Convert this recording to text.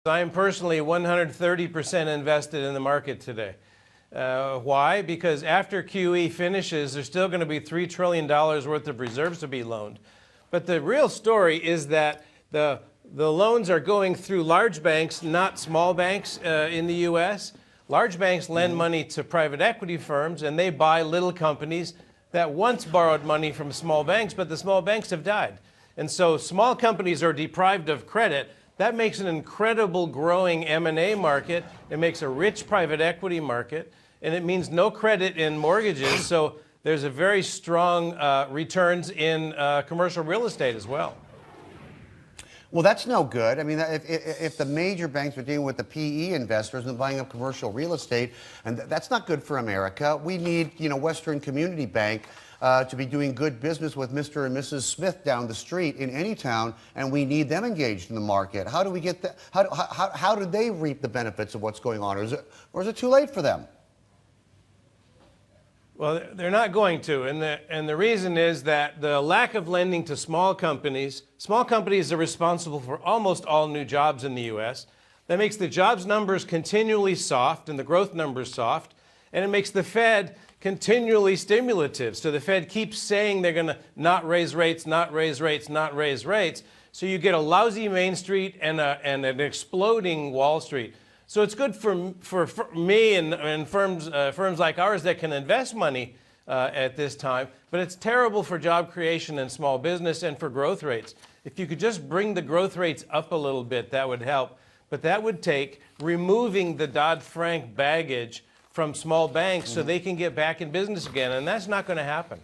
I'm personally 130% invested in the market today. Why? Because after QE finishes, there's still going to be $3 trillion worth of reserves to be loaned. But the real story is that the loans are going through large banks, not small banks in the U.S. Large banks lend money to private equity firms, and they buy little companies that once borrowed money from small banks, but the small banks have died. And so small companies are deprived of credit. That makes an incredible growing M&A market. It makes a rich private equity market, and it means no credit in mortgages. So there's a very strong returns in commercial real estate as well. Well, that's no good. I mean, if the major banks are dealing with the PE investors and buying up commercial real estate, and that's not good for America. We need, Western Community Bank to be doing good business with Mr. and Mrs. Smith down the street in any town, and we need them engaged in the market. How do we get that? How do they reap the benefits of what's going on, or is it too late for them? Well, they're not going to, and the reason is that the lack of lending to small companies are responsible for almost all new jobs in the U.S. That makes the jobs numbers continually soft and the growth numbers soft, and it makes the Fed continually stimulative. So the Fed keeps saying they're going to not raise rates, not raise rates, not raise rates. So you get a lousy Main Street and an exploding Wall Street. So it's good for me and firms like ours that can invest money at this time, but it's terrible for job creation and small business and for growth rates. If you could just bring the growth rates up a little bit, that would help. But that would take removing the Dodd-Frank baggage from small banks so they can get back in business again, and that's not going to happen.